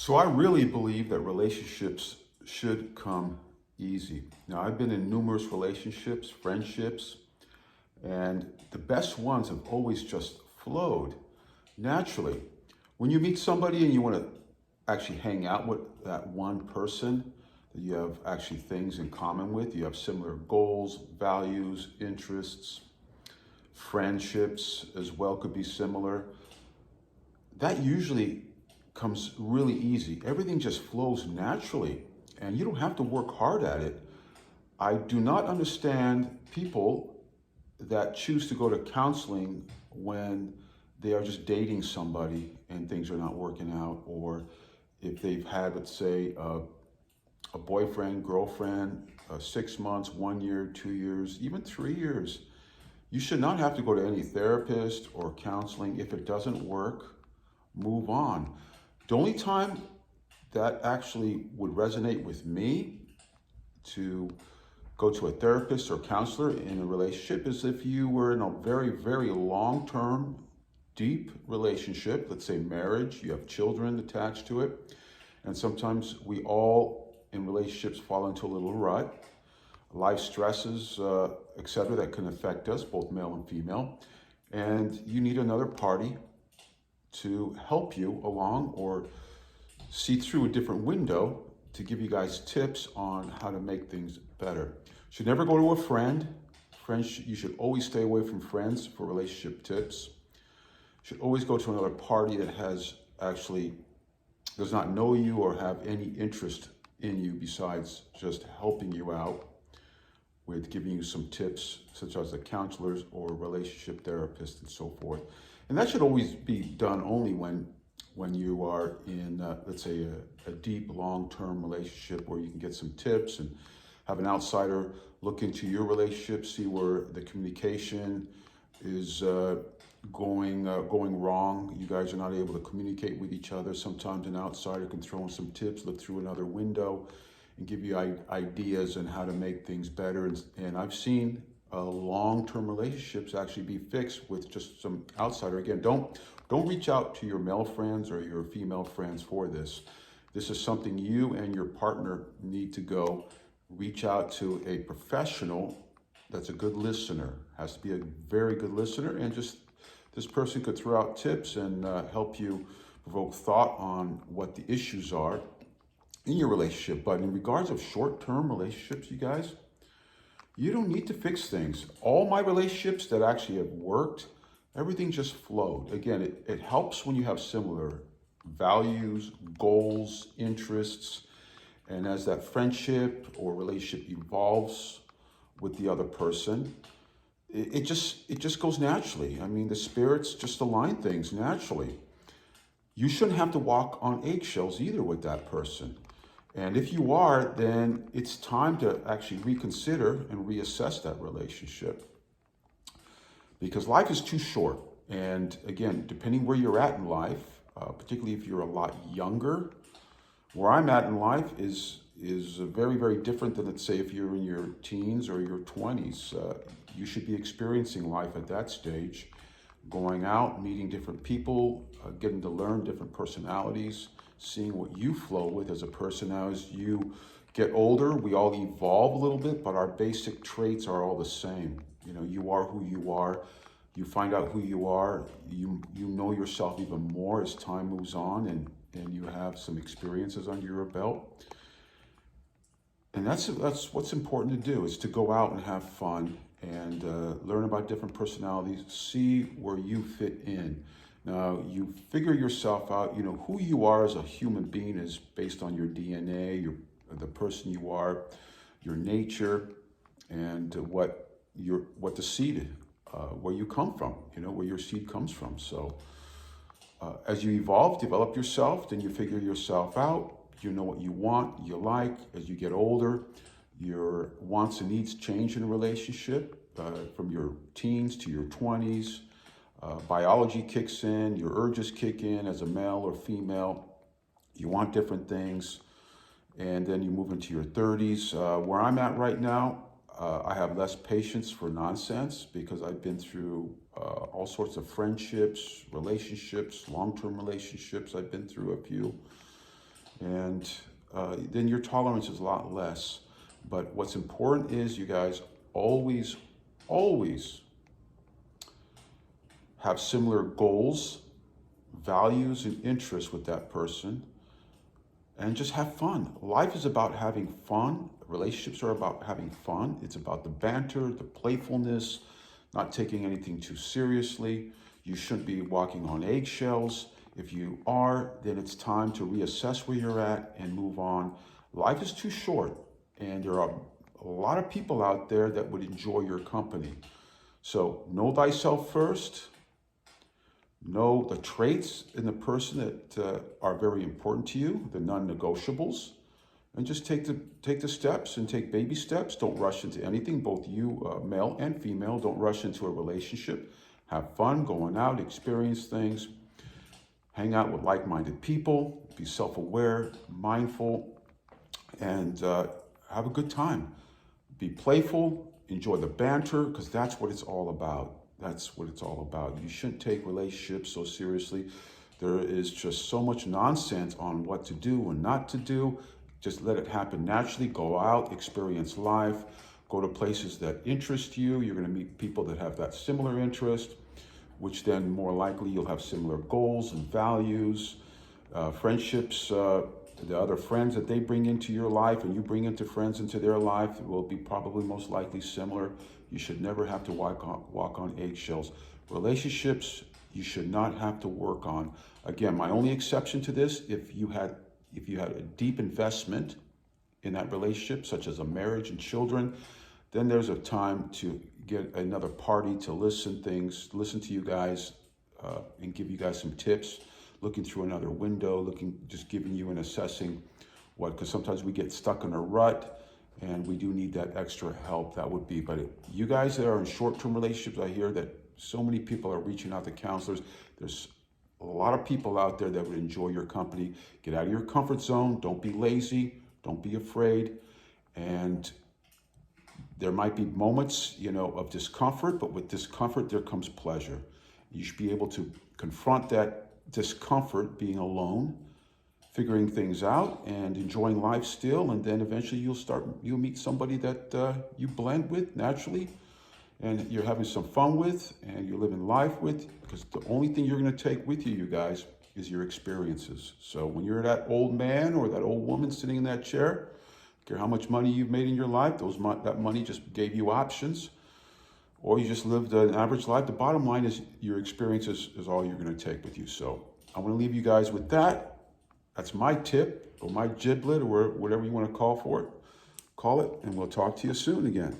So I really believe that relationships should come easy. Now, I've been in numerous relationships, friendships, and the best ones have always just flowed naturally. When you meet somebody and you want to actually hang out with that one person that you have actually things in common with, you have similar goals, values, interests, friendships as well could be similar. That usually comes really easy. Everything just flows naturally and you don't have to work hard at it. I do not understand people that choose to go to counseling when they are just dating somebody and things are not working out, or if they've had, let's say, a boyfriend, girlfriend, 6 months, 1 year, 2 years, even 3 years. You should not have to go to any therapist or counseling. If it doesn't work, move on. The only time that actually would resonate with me to go to a therapist or counselor in a relationship is if you were in a very, very long-term, deep relationship, let's say marriage, you have children attached to it, and sometimes we all in relationships fall into a little rut, life stresses, etc., that can affect us, both male and female, and you need another party to help you along or see through a different window to give you guys tips on how to make things better. Should never go to a friend. Friends, you should always stay away from friends for relationship tips. Should always go to another party that actually does not know you or have any interest in you besides just helping you out with giving you some tips, such as the counselors or relationship therapists and so forth. And that should always be done only when you are in, let's say, a deep, long-term relationship where you can get some tips and have an outsider look into your relationship, see where the communication is going wrong. You guys are not able to communicate with each other. Sometimes an outsider can throw in some tips, look through another window, and give you ideas on how to make things better. And I've seen long-term relationships actually be fixed with just some outsider. Again, don't reach out to your male friends or your female friends for this. This is something you and your partner need to go reach out to a professional that's a good listener. Has to be a very good listener, and just this person could throw out tips and help you provoke thought on what the issues are in your relationship. But in regards of short-term relationships, you guys, you don't need to fix things. All my relationships that actually have worked, everything just flowed. Again, it helps when you have similar values, goals, interests, and as that friendship or relationship evolves with the other person, it just goes naturally. I mean, the spirits just align things naturally. You shouldn't have to walk on eggshells either with that person. And if you are, then it's time to actually reconsider and reassess that relationship, because life is too short. And again, depending where you're at in life, particularly if you're a lot younger, where I'm at in life is very, very different than, let's say, if you're in your teens or your 20s. You should be experiencing life at that stage, going out, meeting different people, getting to learn different personalities, seeing what you flow with as a person. Now, as you get older, we all evolve a little bit, but our basic traits are all the same. You know, you are who you are. You find out who you are. You know yourself even more as time moves on, and you have some experiences under your belt. And that's what's important to do, is to go out and have fun and learn about different personalities, see where you fit in. Now, you figure yourself out. You know, who you are as a human being is based on your DNA, the person you are, your nature, and what the seed, where you come from, you know, where your seed comes from. So as you evolve, develop yourself, then you figure yourself out. You know what you want, you like. As you get older, your wants and needs change in a relationship, from your teens to your 20s. Biology kicks in, your urges kick in as a male or female. You want different things, and then you move into your 30s. Where I'm at right now, I have less patience for nonsense because I've been through all sorts of friendships, relationships, long-term relationships. I've been through a few. and then your tolerance is a lot less. But what's important is you guys always, always have similar goals, values, and interests with that person, and just have fun. Life is about having fun. Relationships are about having fun. It's about the banter, the playfulness, not taking anything too seriously. You shouldn't be walking on eggshells. If you are, then it's time to reassess where you're at and move on. Life is too short, and there are a lot of people out there that would enjoy your company. So know thyself first. Know the traits in the person that are very important to you, the non-negotiables, and just take the steps and take baby steps. Don't rush into anything. Both you, male and female, don't rush into a relationship. Have fun going out, experience things, hang out with like-minded people, be self-aware, mindful, and have a good time. Be playful, enjoy the banter, because that's what it's all about. That's what it's all about. You shouldn't take relationships so seriously. There is just so much nonsense on what to do and not to do. Just let it happen naturally. Go out, experience life, go to places that interest you. You're going to meet people that have that similar interest, which then more likely you'll have similar goals and values. Friendships, the other friends that they bring into your life and you bring into friends into their life will be probably most likely similar. You should never have to walk on eggshells. Relationships, you should not have to work on. Again, my only exception to this, if you had a deep investment in that relationship, such as a marriage and children, then there's a time to get another party to listen to you guys, and give you guys some tips, looking through another window, just giving you and assessing because sometimes we get stuck in a rut and we do need that extra help. That would be, but you guys that are in short-term relationships, I hear that so many people are reaching out to counselors. There's a lot of people out there that would enjoy your company. Get out of your comfort zone. Don't be lazy. Don't be afraid. And there might be moments, of discomfort, but with discomfort, there comes pleasure. You should be able to confront that discomfort, being alone, figuring things out and enjoying life still. And then eventually you'll meet somebody that you blend with naturally and you're having some fun with and you're living life with, because the only thing you're going to take with you, you guys, is your experiences. So when you're that old man or that old woman sitting in that chair, care how much money you've made in your life, that money just gave you options, or you just lived an average life. The bottom line is your experiences is all you're going to take with you. So I want to leave you guys with that. That's my tip or my giblet or whatever you want to call it, and we'll talk to you soon again.